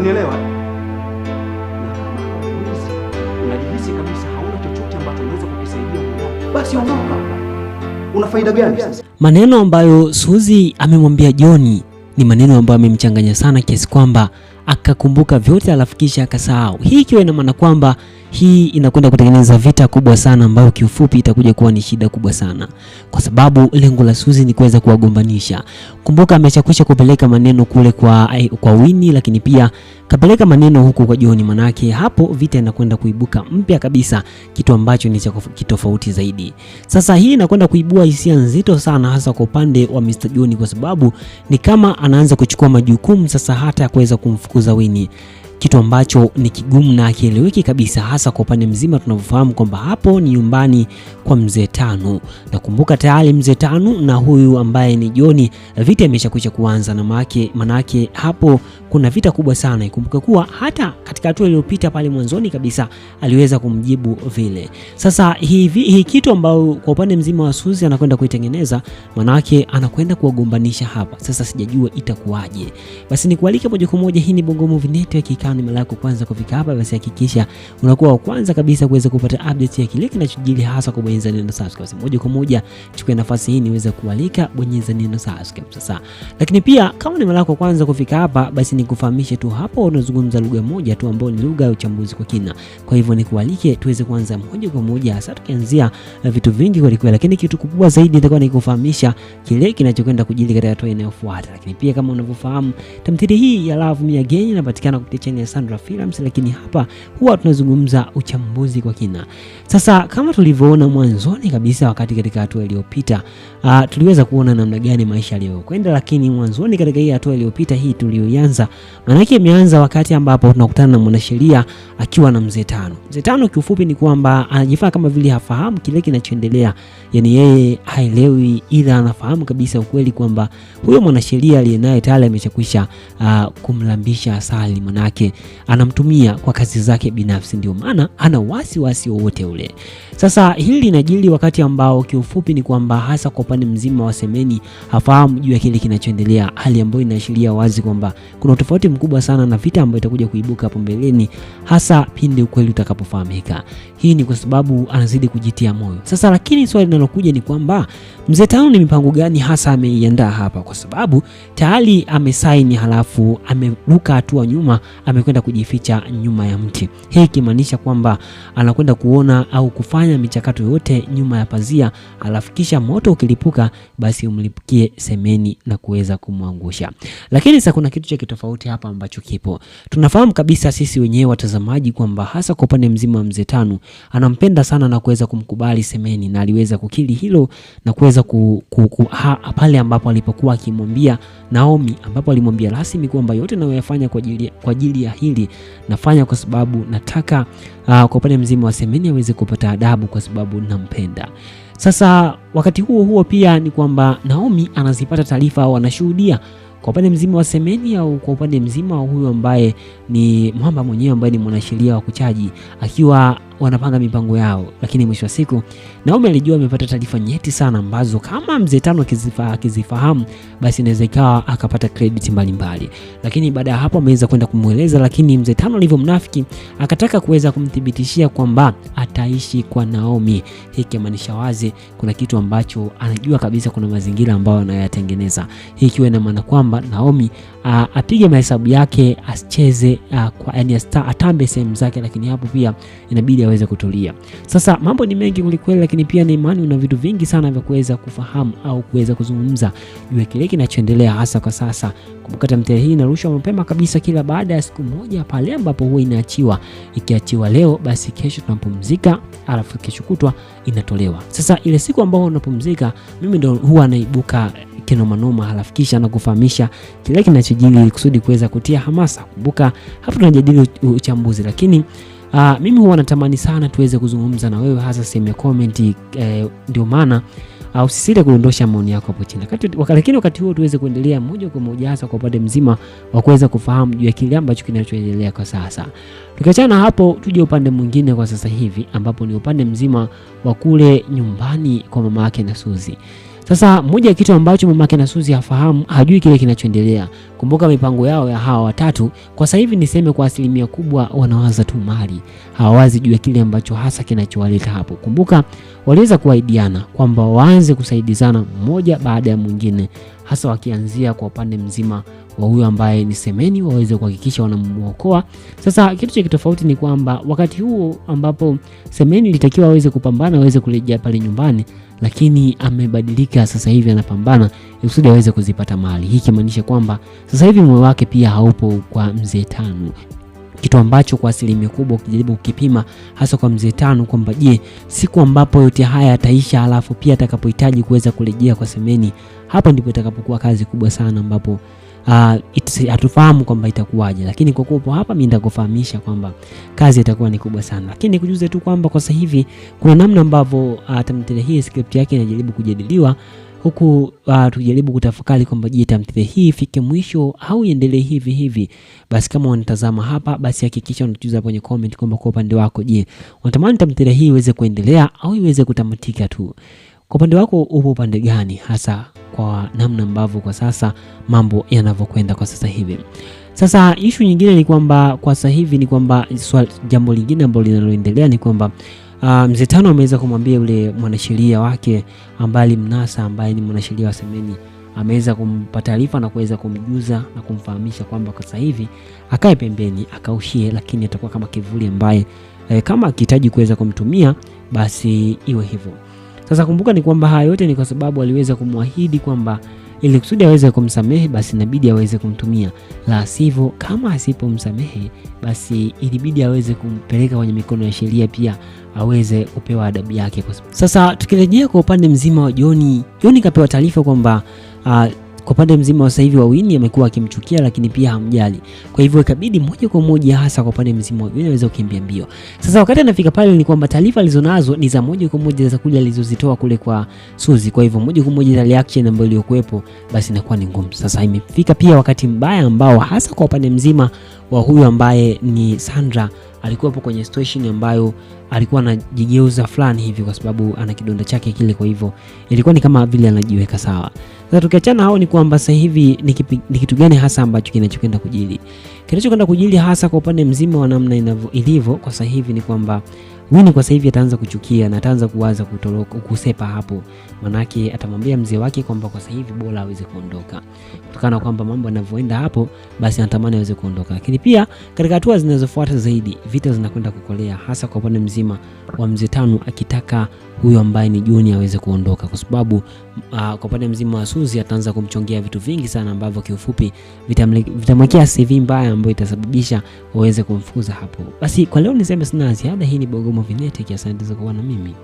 Unanielewa? Unajihisi kabisa hauna chochote ambacho unaweza kukisaidia mwanao. Basi ondoka. Una faida gani sasa? Maneno ambayo Suzy amemwambia John ni maneno ambayo amemchanganya sana kiasi kwamba akakumbuka vyote alafu kisha akasahau. Hii ikiwa ina maana kwamba hii inakwenda kutengeneza vita kubwa sana ambayo kiufupi itakuja kuwa ni shida kubwa sana, kwa sababu lengo la Suzy ni kuweza kuwagombanisha. Kumbuka ameshakwisha kupeleka maneno kule kwa Winnie, lakini pia kapeleka maneno huku kwa John. Manake hapo vita inakwenda kuibuka mpya kabisa, kitu ambacho ni cha kitofauti zaidi. Sasa hii inakwenda kuibua hisia nzito sana, hasa kwa upande wa Mr. John, kwa sababu ni kama anaanza kuchukua majukumu sasa hata ya kuweza kumfukuza Winnie, kitu ambacho ni kigumu na kieleweki kabisa, hasa kwa upande mzima tunavyofahamu kwamba hapo ni nyumbani kwa mzee Tano. Na kumbuka tayari mzee Tano na huyu ambaye ni John vita imeshakwisha kuanza, na manake hapo kuna vita kubwa sana. Ikumbuke kuwa hata katika hatua iliyopita pale mwanzoni kabisa aliweza kumjibu vile. Sasa hii kitu ambao kwa upande mzima wa Suzy anakwenda kuitengeneza, manake anakwenda kuwagombanisha hapa. Sasa sijajua itakuwaje. Basi nikualike moja kwa moja, hii ni Bongo Movie Network. Kama ni mara yako kwanza kufika hapa, basi hakikisha unakuwa wa kwanza kabisa kuweza kupata update ya kile kinachojili, hasa kwa bonyeza neno subscribe. Moja kwa moja chukua nafasi hii niweze kualika, bonyeza neno subscribe sasa. Lakini pia kama ni mara yako kwanza kufika hapa, basi nikufahamishe tu hapo unazungumza lugha moja tu ambayo ni lugha ya uchambuzi kwa kina. Kwa hivyo nikualike tuweze kuanza moja kwa moja, hasa tukianzia vitu vingi kwa kweli, lakini kitu kubwa zaidi nitakuwa nikufahamisha kile kinachokwenda kujili katika hatua inayofuata. Lakini pia kama unavyofahamu, tamthilia hii ya Love Me Again inapatikana kupitia ya Sandra Films, lakini hapa huwa tunazungumza uchambuzi kwa kina. Sasa kama tulivyoona mwanzoni kabisa, wakati katika hatua iliyopita tuliweza kuona namna gani maisha yaliyokwenda, lakini mwanzoni katika hii hatua iliyopita hii tuliyoanza, maana yake imeanza wakati ambapo tunakutana na mwanasheria akiwa na mzee Tano. Mzee Tano kiufupi ni kwamba anajifanya kama vile hafahamu kile kinachoendelea, yani yeye haelewi, ila anafahamu kabisa ukweli kwamba huyo mwanasheria aliyenaye tayari ameshakwisha kumlambisha asali, manake anamtumia kwa kazi zake binafsi, ndio maana ana wasiwasi wowote ule. Sasa hili linajili wakati ambao kiufupi ni kwamba hasa kwa upande mzima wa Semeni hafahamu juu ya kile kinachoendelea, hali ambayo inaashiria wazi kwamba kuna tofauti mkubwa sana na vita ambayo itakuja kuibuka hapo mbeleni, hasa pindi ukweli utakapofahamika. Hii ni kwa sababu anazidi kujitia moyo. Sasa lakini swali linalokuja ni kwamba mzee Tano ni mipango gani hasa ameiandaa hapa, kwa sababu tayari amesaini halafu ameruka hatua nyuma, amekwenda kujificha nyuma ya mti. Hii kimaanisha kwamba anakwenda kuona au kufanya michakato yote nyuma ya pazia, halafu kisha moto ukilipuka basi umlipukie Semeni na kuweza kumwangusha. Lakini sasa kuna kitu cha kitofauti hapa ambacho kipo. Tunafahamu kabisa sisi wenyewe watazamaji kwamba hasa kwa upande mzima wa mzee Tano anampenda sana na kuweza kumkubali Semeni, na aliweza kukili hilo na kuweza pale ambapo alipokuwa akimwambia Naomi, ambapo alimwambia rasmi kwamba yote ninayoyafanya kwa ajili ya hili nafanya kwa sababu nataka kwa upande mzima wa Semeni aweze kupata adabu kwa sababu nampenda. Sasa wakati huo pia ni kwamba Naomi anazipata taarifa au anashuhudia kwa upande mzima wa Semeni au kwa upande mzima wa huyu ambaye ni Mwamba mwenyewe ambaye ni mwanasheria wa Kuchaji, akiwa wanapanga mipango yao. Lakini mwisho wa siku Naomi alijua amepata taarifa nyeti sana ambazo kama mzee Tano akizifahamu basi inaweza ikawa akapata credit mbalimbali. Lakini baada ya hapo ameweza kwenda kumueleza, lakini mzee Tano alivyo mnafiki akataka kuweza kumthibitishia kwamba ataishi kwa Naomi. Hii kimaanisha wazi kuna kitu ambacho anajua kabisa, kuna mazingira ambayo anayatengeneza. Hii ikiwa ina maana kwamba Naomi apige mahesabu yake, asicheze yani atambe sehemu zake, lakini hapo pia inabidi aweze kutulia. Sasa mambo ni mengi kulikweli, lakini pia ni imani una vitu vingi sana vya kuweza kufahamu au kuweza kuzungumza juu ya kile kinachoendelea hasa kwa sasa. Kumbuka tamthilia hii inarushwa mapema kabisa kila baada ya siku moja pale ambapo huwa inaachiwa. Ikiachiwa leo basi kesho tunapumzika, alafu kesho kutwa inatolewa. Sasa ile siku ambayo unapumzika mimi ndo huwa naibuka kinomanoma, halafu kisha nakufahamisha kile kinachojili kusudi kuweza kutia hamasa. Kumbuka hapo tunajadili uchambuzi, lakini mimi huwa natamani sana tuweze kuzungumza na wewe, hasa sehemu ya comment. Ndio maana usisite kuondosha maoni yako hapo chini. Lakini wakati huo tuweze kuendelea moja kwa moja, hasa kwa upande mzima wa kuweza kufahamu juu ya kile ambacho kinachoendelea kwa sasa. Tukiachana hapo, tuje upande mwingine kwa sasa hivi, ambapo ni upande mzima wa kule nyumbani kwa mama yake na Suzy. Sasa moja ya kitu ambacho mama yake na Suzy hafahamu, hajui kile kinachoendelea. Kumbuka mipango yao ya hawa watatu kwa sasa hivi niseme kwa asilimia kubwa wanawaza tu mali. Hawawazi juu ya kile ambacho hasa kinachowaleta hapo. Kumbuka waliweza kuahidiana kwamba waanze kusaidizana mmoja baada ya mwingine, hasa wakianzia kwa upande mzima wa huyo ambaye ni Semeni, waweze kuhakikisha wanamuokoa. Sasa kitu cha kitofauti ni kwamba wakati huo ambapo Semeni ilitakiwa aweze kupambana, aweze kurejea pale nyumbani, lakini amebadilika sasa hivi anapambana ili aweze kuzipata mali. Hii kimaanisha kwamba sasa hivi moyo wake pia haupo kwa Mzee Tano. Kitu ambacho kwa asilimia kubwa ukijaribu kukipima hasa kwa Mzee Tano kwamba je, siku ambapo yote haya yataisha alafu pia atakapohitaji kuweza kurejea kwa Semeni, hapo ndipo itakapokuwa kazi kubwa sana ambapo hatufahamu kwamba itakuwaje, lakini kwa kuwa hapa mimi nitakufahamisha kwamba kazi itakuwa ni kubwa sana. Lakini nikujuze tu kwamba kwa sasa hivi kuna namna ambavyo tamthilia hii script yake inajaribu kujadiliwa, huku tujaribu kutafakari kwamba je, tamthilia hii ifike mwisho au iendelee hivi hivi. Basi kama unatazama hapa, basi hakikisha unatujuza kwenye comment kwamba kwa upande wako, je, unatamani tamthilia hii iweze kuendelea au iweze kutamatika tu? Kwa upande wako upo upande gani hasa kwa namna ambavyo kwa sasa mambo yanavyokwenda kwa sasa hivi? Sasa issue nyingine ni kwamba kwa sasa hivi ni kwamba jambo lingine ambalo linaloendelea ni kwamba Mzee Tano ameweza kumwambia yule mwanasheria wake ambaye mnasa, ambaye ni mwanasheria wa Semeni, ameweza kumpa taarifa na kuweza kumjuza na kumfahamisha kwamba kwa sasa hivi akae pembeni akaushie, lakini atakuwa kama kivuli ambaye kama akihitaji kuweza kumtumia basi iwe hivyo. Sasa kumbuka ni kwamba haya yote ni kwa sababu aliweza kumwahidi kwamba ili kusudi aweze kumsamehe basi inabidi aweze kumtumia, la sivyo kama asipomsamehe basi ilibidi aweze kumpeleka kwenye mikono ya sheria, pia aweze kupewa adabu yake. Sasa tukirejea kwa upande mzima wa Joni kapewa taarifa kwamba kwa upande mzima wa sasa hivi wa Winnie amekuwa akimchukia lakini pia hamjali. Kwa hivyo ikabidi moja kwa moja hasa kwa upande mzima wa Winnie aweze kukimbia mbio. Sasa wakati anafika pale ni kwamba taarifa alizonazo ni za moja kwa moja za kule alizozitoa kule kwa Suzy. Kwa hivyo moja kwa moja za reaction ambayo iliyokuepo basi inakuwa ni ngumu. Sasa imefika pia wakati mbaya ambao hasa kwa upande mzima wa huyu ambaye ni Sandra alikuwa hapo kwenye situation ambayo alikuwa anajigeuza fulani hivi kwa sababu ana kidonda chake kile, kwa hivyo ilikuwa ni kama vile anajiweka sawa. Sasa tukiachana hao ni kwamba sasa hivi ni kitu gani hasa ambacho kinachokwenda kujili? Kinachokwenda kujili hasa kwa upande mzima wa namna ilivyo kwa sasa hivi ni kwamba Winnie kwa sasa hivi ataanza kuchukia na ataanza kuwaza kutoroka, kusepa hapo. Manake atamwambia mzee wake kwamba kwa sasa hivi bora aweze kuondoka. Kutokana na kwamba mambo yanavyoenda hapo, basi anatamani aweze kuondoka. Lakini pia katika hatua zinazofuata zaidi, vita zinakwenda kukolea hasa kwa upande mzima wa Mzee Tano akitaka huyo ambaye ni Joni aweze kuondoka, kwa sababu kwa upande mzima wa Suzy ataanza kumchongea vitu vingi sana ambavyo kiufupi vitamwekea CV mbaya ambayo itasababisha waweze kumfukuza hapo. Basi kwa leo niseme sina ziada. Hii ni Bogoma Vinetic, asante kwa kuwa na mimi.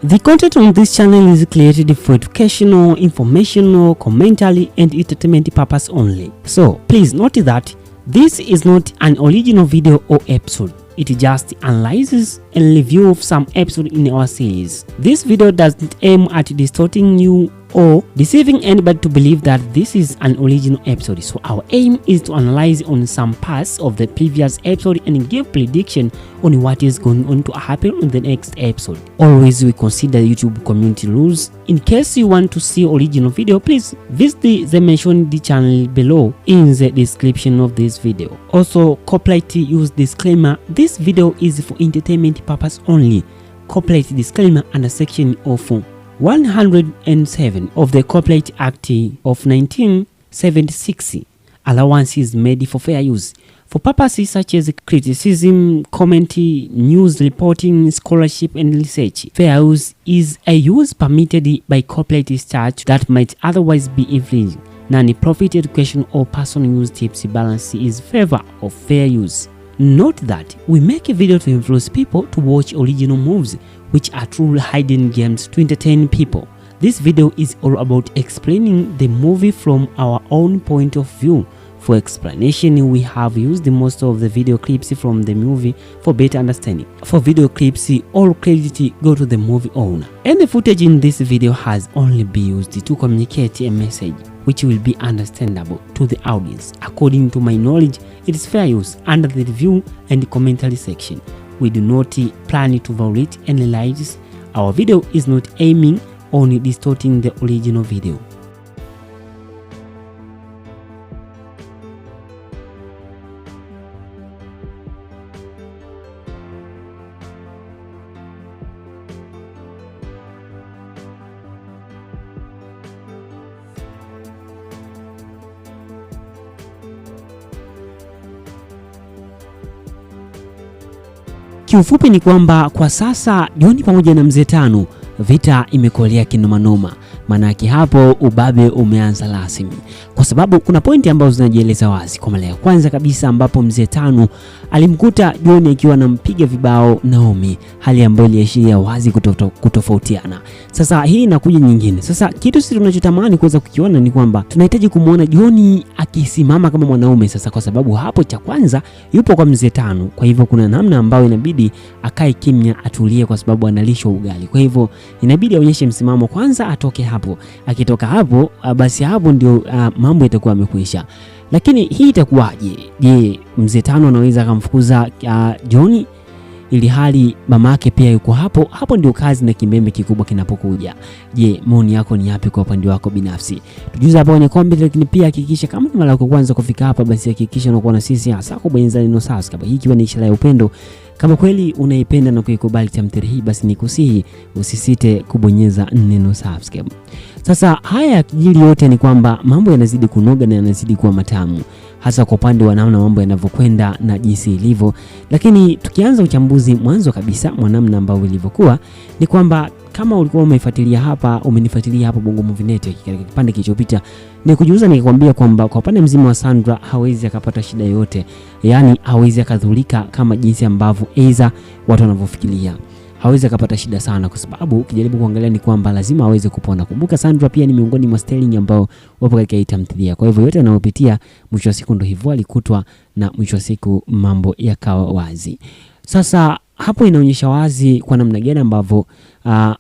The content on this channel is created for educational, informational, commentary and entertainment purpose only. So please note that this is not an original video or episode. It just analyzes and review of some episode in our series. This video doesn't aim at distorting you or deceiving anybody to believe that this is an original episode. So our aim is to analyze on some parts of the previous episode and give prediction on what is going on to happen in the next episode. Always we consider YouTube community rules. In case you want to see original video, please visit the mentioned channel below in the description of this video. Also, copyright use disclaimer. This video is for entertainment purpose only. Copyright disclaimer under section of 107 of the Copyright Act of 1976. Allowance is made for fair use for purposes such as criticism, commentary, news reporting, scholarship and research. Fair use is a use permitted by copyright statute that might otherwise be infringed. Non-profit education or personal use tips balance is favor of fair use. Note that we make a video to influence people to watch original movies, which are truly hidden games to entertain people. This video is all about explaining the movie from our own point of view. For explanation, we have used most of the video clips from the movie for better understanding. For video clips, all credit go to the movie owner. And the footage in this video has only been used to communicate a message which will be understandable to the audience. According to my knowledge, it is fair use under the review and commentary section. We do not plan to violate any rights. Our video is not aiming on distorting the original video. kiufupi ni kwamba kwa sasa John pamoja na Mzee Tano vita imekolea kinomanoma. Maana yake hapo ubabe umeanza rasmi, kwa sababu kuna pointi ambazo zinajieleza wazi. Kwa mara ya kwanza kabisa ambapo Mzee Tano alimkuta John akiwa anampiga vibao Naomi, hali ambayo iliashiria wazi kutofautiana. Sasa hii inakuja nyingine. Sasa kitu sisi tunachotamani kuweza kukiona ni kwamba tunahitaji kumuona John akisimama kama mwanaume sasa, kwa sababu hapo cha kwanza yupo kwa Mzee Tano. Kwa hivyo kuna namna ambayo inabidi akae kimya, atulie, kwa sababu analishwa ugali. Kwa hivyo inabidi aonyeshe msimamo kwanza, atoke hapo. Akitoka hapo basi hapo ndio mambo yatakuwa yamekwisha. Lakini hii itakuwaje? Je, Mzee Tano anaweza akamfukuza John ili hali mamake pia yuko hapo? Hapo ndio kazi na kimbembe kikubwa kinapokuja. Je, maoni yako ni yapi kwa upande wako binafsi? Tujuza hapo kwenye comment, lakini pia hakikisha kama ni mara yako kwanza kufika hapa, basi hakikisha unakuwa na sisi hasa kubonyeza neno subscribe. Hii ikiwa ni ishara ya upendo. Kama kweli unaipenda na kuikubali tamthilia hii, basi nikusihi usisite kubonyeza neno subscribe. Sasa haya yakijili yote ni kwamba mambo yanazidi kunoga na yanazidi kuwa matamu, hasa kwa upande wa namna mambo yanavyokwenda na jinsi ilivyo. Lakini tukianza uchambuzi mwanzo kabisa mwa namna ambavyo ilivyokuwa ni kwamba kama ulikuwa umenifuatilia hapa Bongo Movie Net katika kipande kilichopita, ni kujuza nikikwambia kwamba kwa upande mzima wa Sandra hawezi akapata shida yote, yani hawezi akadhulika kama jinsi ambavyo Eza watu wanavyofikiria. Hawezi akapata shida sana, kwa sababu ukijaribu kuangalia ni kwamba lazima aweze kupona. Kumbuka Sandra pia ni miongoni mwa sterling ambao wapo katika tamthilia. Kwa hivyo yote anayopitia mwisho wa siku ndio hivyo alikutwa, na mwisho wa siku mambo yakawa wazi. Sasa hapo inaonyesha wazi kwa namna gani ambavyo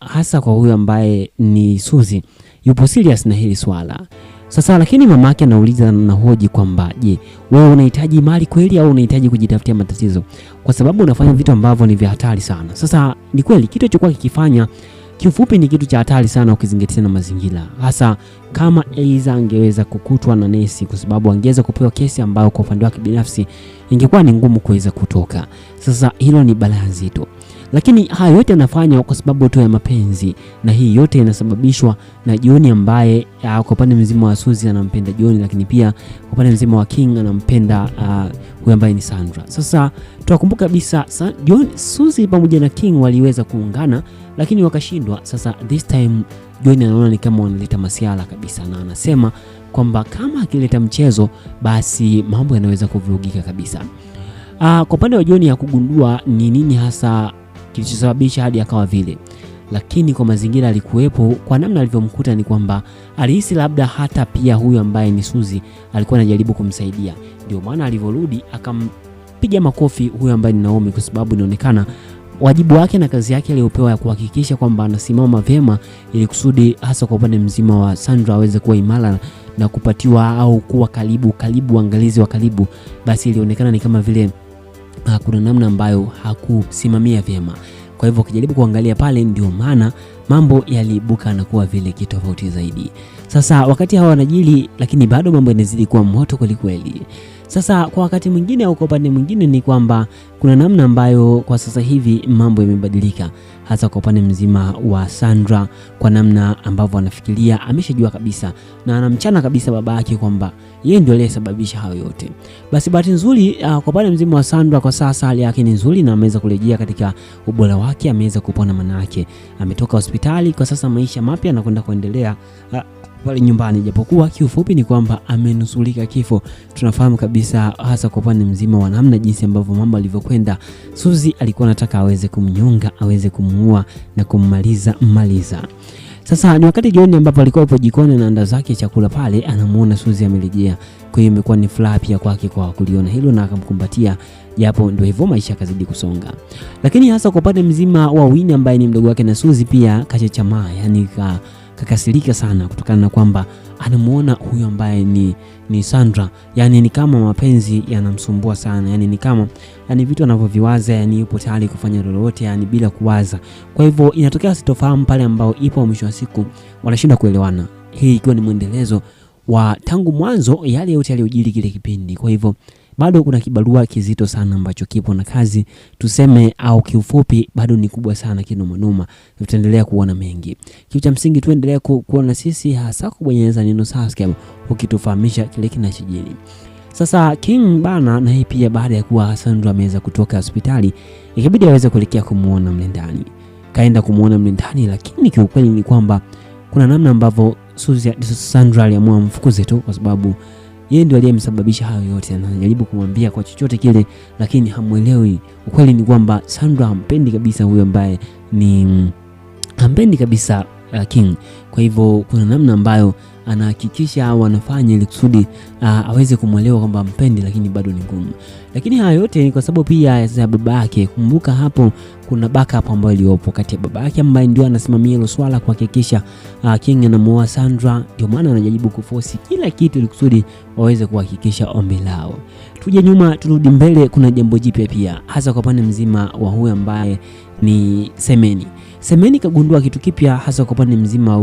hasa kwa huyu ambaye ni Suzy yupo serious na hili swala. Sasa lakini mamake anauliza na hoji kwamba je, wewe unahitaji mali kweli au unahitaji kujitafutia matatizo? Kwa sababu unafanya vitu ambavyo ni vya hatari sana. Sasa ni kweli kitu chokuwa kikifanya kiufupi ni kitu cha hatari sana ukizingatia na mazingira. Hasa kama Eza angeweza kukutwa na nesi, kwa sababu angeweza kupewa kesi ambayo kwa upande wake binafsi ingekuwa ni ngumu kuweza kutoka. Sasa hilo ni balaa zito. Lakini haya yote anafanya kwa sababu tu ya mapenzi, na hii yote inasababishwa na John ambaye kwa upande mzima wa Suzy anampenda John, lakini pia kwa upande mzima wa King anampenda huyu ambaye ni Sandra. Sasa tunakumbuka kabisa Suzy pamoja na King waliweza kuungana lakini wakashindwa. Sasa this time John anaona ni kama wanaleta masiala kabisa, na anasema kwamba kama akileta mchezo basi mambo yanaweza kuvurugika kabisa. Kwa upande wa John ya kugundua ni nini hasa kilichosababisha hadi akawa vile, lakini kwa mazingira alikuwepo, kwa namna alivyomkuta ni kwamba alihisi labda hata pia huyu ambaye ni Suzy alikuwa anajaribu kumsaidia. Ndio maana alivyorudi akampiga makofi huyu ambaye ni Naomi, kwa sababu inaonekana wajibu wake na kazi yake aliyopewa ya kuhakikisha kwamba anasimama vyema, ili kusudi hasa kwa upande mzima wa Sandra aweze kuwa imara na kupatiwa au kuwa karibu uangalizi wa karibu, basi ilionekana ni kama vile kuna namna ambayo hakusimamia vyema. Kwa hivyo ukijaribu kuangalia pale, ndio maana mambo yaliibuka na kuwa vile kitofauti zaidi. Sasa wakati hawa wanajili, lakini bado mambo yanazidi kuwa moto kweli kweli. Sasa kwa wakati mwingine au kwa upande mwingine ni kwamba kuna namna ambayo kwa sasa hivi mambo yamebadilika, hasa kwa upande mzima wa Sandra, kwa namna ambavyo anafikiria ameshajua kabisa na anamchana kabisa baba yake kwamba yeye ndio aliyesababisha hayo yote. Basi bahati nzuri kwa upande mzima wa Sandra kwa sasa hali yake ni nzuri na ameweza kurejea katika ubora wake, ameweza kupona, manake ametoka hospitali. Kwa sasa maisha mapya na kwenda kuendelea pale nyumbani, japokuwa kiufupi ni kwamba amenusulika kifo. Tunafahamu kabisa hasa kwa upande mzima wa namna jinsi ambavyo mambo alivyokwenda. Suzy alikuwa anataka aweze kumnyonga, aweze kumuua na kummaliza. Sasa ni wakati jioni ambapo alikuwa hapo jikoni na anda zake chakula pale, anamuona Suzy amerejea. Kwa hiyo imekuwa ni furaha pia kwake kwa kuliona hilo na akamkumbatia, japo ndio hivyo maisha yakazidi kusonga. Lakini hasa kwa upande mzima wa Winnie ambaye ni mdogo wake na Suzy pia kachechamaa, yani kakasirika sana kutokana na kwamba anamuona huyu ambaye ni Sandra, yani ni kama mapenzi yanamsumbua sana, yani ni kama vitu anavyoviwaza, yani yupo tayari kufanya lolote, yani bila kuwaza. Kwa hivyo inatokea sitofahamu pale ambao ipo mwisho wa siku wanashinda kuelewana, hii ikiwa ni muendelezo wa tangu mwanzo yale yote yaliyojiri kile kipindi. Kwa hivyo bado kuna kibarua kizito sana ambacho kipo na kazi tuseme, au kiufupi bado ni kubwa sana kinomanoma. Tutaendelea kuona mengi. Kitu cha msingi tuendelee kuona sisi, hasa kubonyeza neno subscribe ukitufahamisha kile kinachojiri. Sasa King bana na yeye pia baada ya kuwa Sandra ameweza kutoka hospitali ikabidi aweze kuelekea kumuona mle ndani. Kaenda kumuona mle ndani, lakini kiukweli ni kwamba kuna namna ambavyo Sandra aliamua mfukuze tu, kwa sababu yeye ndiye aliyemsababisha hayo yote. Anajaribu kumwambia kwa chochote kile, lakini hamuelewi. Ukweli ni kwamba Sandra hampendi kabisa huyo ambaye ni hampendi kabisa King. Kwa hivyo kuna namna ambayo anahakikisha au anafanya ili kusudi aweze kumwelewa kwamba mpendi, lakini bado ni ngumu. Lakini haya yote ni kwa sababu pia ya baba yake. Kumbuka hapo kuna backup ambayo iliyopo kati ya baba yake ambaye ndio anasimamia hilo swala kuhakikisha King anamuoa Sandra. Ndio maana anajaribu kuforce kila kitu ili kusudi waweze kuhakikisha ombi lao. Tuje nyuma turudi mbele, kuna jambo jipya pia hasa kwa pande mzima wa huyu ambaye ni Semeni. Semeni kagundua kitu kipya hasa kwa pande mzima wa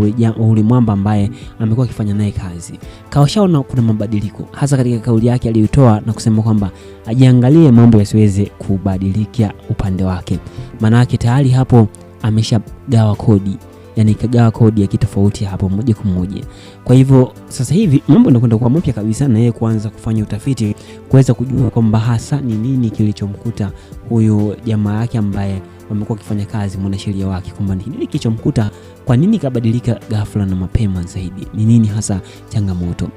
ule mwamba ambaye amekuwa akifanya naye kazi. Kawashaona kuna mabadiliko hasa katika kauli yake aliyotoa na kusema kwamba ajiangalie mambo yasiweze kubadilika upande wake. Maana yake tayari hapo ameshagawa kodi, yani kagawa kodi ya kitofauti hapo moja kwa moja. Kwa hivyo sasa hivi mambo yanakwenda kwa mpya kabisa, na yeye kuanza kufanya utafiti kuweza kujua kwamba hasa ni nini kilichomkuta huyo jamaa yake ambaye wamekuwa kifanya kazi, mwanasheria wake, kwamba ni nini kilichomkuta, kwa nini kabadilika ghafla na mapema zaidi, ni nini hasa changamoto.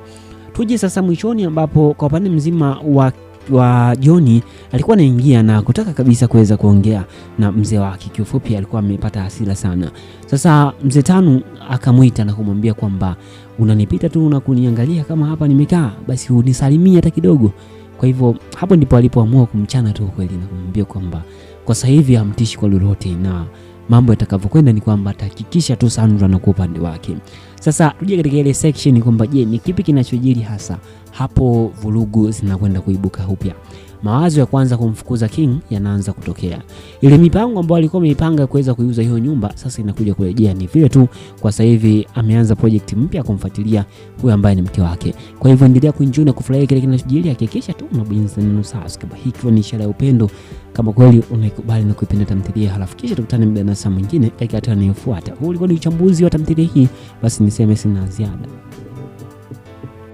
Tuje sasa mwishoni ambapo kwa upande mzima wa Johnny alikuwa anaingia na kutaka kabisa kuweza kuongea na mzee wake. Kiufupi alikuwa amepata hasira sana. Sasa mzee Tanu akamuita na kumwambia kwamba unanipita tu na kuniangalia kama hapa nimekaa, basi unisalimie hata kidogo. Kwa hivyo hapo ndipo alipoamua kumchana tu kweli na kumwambia kwamba kwa sasa hivi hamtishi kwa lolote, na mambo yatakavyokwenda ni kwamba atahakikisha tu Sandra na kwa upande wake. Sasa tuje katika ile section kwamba je, ni kipi kinachojiri hasa hapo. Vurugu zinakwenda kuibuka upya. Mawazo ya kwanza kumfukuza King yanaanza kutokea. Ile mipango ambayo alikuwa ameipanga kuweza kuuza hiyo nyumba sasa inakuja kurejea. Ni vile tu kwa sasa hivi ameanza project mpya kumfuatilia huyo ambaye ni mke wake. Kwa hivyo endelea kuenjoy na kufurahia kile kinachojiri, hakikisha tu unabonyeza neno subscribe. Hii ni ishara ya upendo kama kweli unaikubali na kuipenda tamthilia. Halafu kisha tukutane muda na saa mwingine katika hatua inayofuata. Huu ulikuwa ni uchambuzi wa tamthilia hii, basi niseme sina ziada.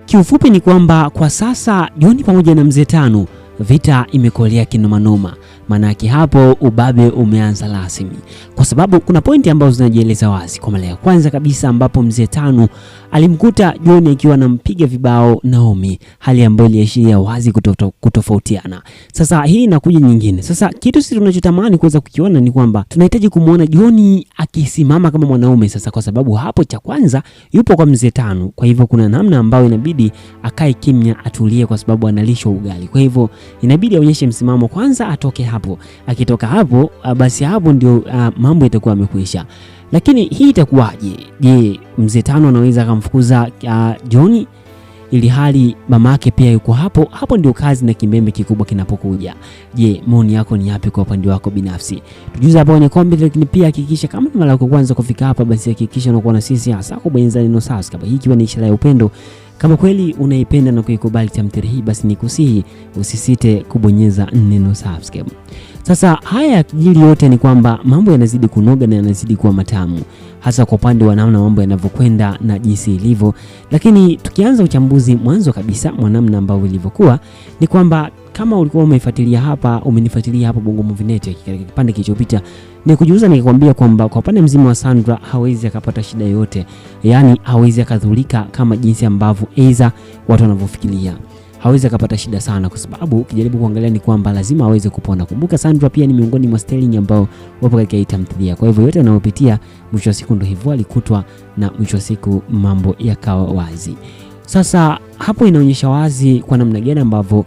Kiufupi ni kwamba kwa sasa Johnny pamoja na mzee Tanu vita imekolea kinomanoma. Maana yake hapo ubabe umeanza rasmi, kwa sababu kuna pointi ambazo zinajieleza wazi. Kwa mara ya kwanza kabisa ambapo mzee Tanu alimkuta Johnny akiwa anampiga vibao Naomi, hali ambayo iliashiria wazi kutofautiana. Sasa hii inakuja nyingine. Sasa kitu sisi tunachotamani kuweza kukiona ni kwamba tunahitaji kumuona Johnny akisimama kama mwanaume sasa, kwa sababu hapo cha kwanza yupo kwa mzee Tanu. Kwa hivyo kuna namna ambayo inabidi akae kimya, atulie, kwa sababu analishwa ugali. Kwa hivyo inabidi aonyeshe msimamo kwanza, atoke hapo. Akitoka hapo basi hapo ndio mambo yatakuwa yamekwisha. Lakini hii itakuwaje? Je, mzee Tanu anaweza kumfukuza Johnny ili hali mamake pia yuko hapo? Hapo ndio kazi na kimbembe kikubwa kinapokuja. Je, maoni yako ni yapi kwa upande wako binafsi? Tujuze hapo kwenye comment, lakini pia hakikisha kama ni mara yako kwanza kufika hapa, basi hakikisha unakuwa na sisi hasa kubonyeza neno subscribe. Hii ikiwa ni ishara ya upendo. Kama kweli unaipenda na kuikubali tamthilia hii, basi nikusihi usisite kubonyeza neno subscribe. Sasa haya yakijiri yote ni kwamba mambo yanazidi kunoga na yanazidi kuwa matamu, hasa kwa upande wa namna mambo yanavyokwenda na jinsi ilivyo. Lakini tukianza uchambuzi mwanzo kabisa namna ambao ilivyokuwa ni kwamba kama ulikuwa umenifuatilia hapa Bongo Movie Net katika kipande kilichopita, ni kujuza nikwambia kwamba kwa upande mzima wa Sandra hawezi akapata shida yote, yani hawezi akadhulika kama jinsi ambavyo aidha watu wanavyofikiria. Hawezi akapata shida sana, kwa sababu ukijaribu kuangalia ni kwamba lazima aweze kupona. Kumbuka Sandra pia ni miongoni mwa styling ambao wapo katika hii tamthilia. Kwa hivyo yote anayopitia mwisho wa siku ndio hivyo alikutwa, na mwisho wa siku mambo yakawa wazi. Sasa hapo inaonyesha wazi kwa namna gani ambavyo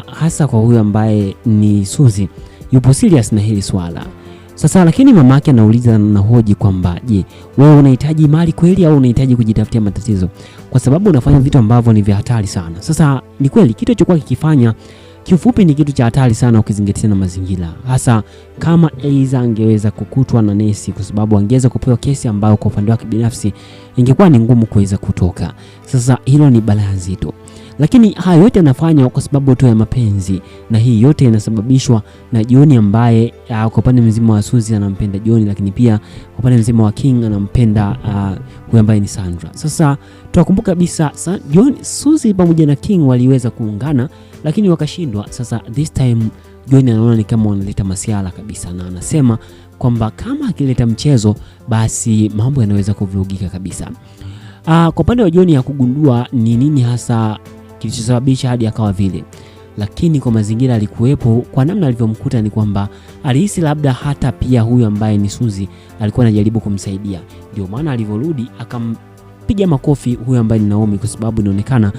hasa kwa huyu ambaye ni Suzy yupo serious na hili swala. Sasa lakini mamake anauliza na hoji kwamba je, wewe unahitaji mali kweli au unahitaji kujitafutia matatizo? Kwa sababu unafanya vitu ambavyo ni vya hatari sana. Sasa ni kweli kitu chochote kikifanya kiufupi ni kitu cha hatari sana ukizingatia na mazingira. Hasa kama Eiza angeweza kukutwa na nesi, kwa sababu angeweza kupewa kesi ambayo kwa upande wake binafsi ingekuwa ni ngumu kuweza kutoka. Sasa hilo ni balaa nzito. Lakini haya yote yanafanywa kwa sababu tu ya mapenzi, na hii yote inasababishwa na Johnny ambaye kwa upande mzima wa Suzy anampenda Johnny, lakini pia kwa upande mzima wa King anampenda huyu ambaye ni Sandra. Sasa tunakumbuka kabisa Suzy pamoja na King waliweza kuungana lakini wakashindwa. Sasa this time John anaona ni kama wanaleta masiala kabisa, na anasema kwamba kama akileta mchezo basi mambo yanaweza kuvurugika kabisa. Kwa upande wa John ya kugundua ni nini hasa kilichosababisha hadi akawa vile, lakini kwa mazingira alikuwepo, kwa namna alivyomkuta ni kwamba alihisi labda hata pia huyu ambaye ni Suzy alikuwa anajaribu kumsaidia. Ndio maana alivyorudi akampiga makofi huyu ambaye ni Naomi, kwa sababu inaonekana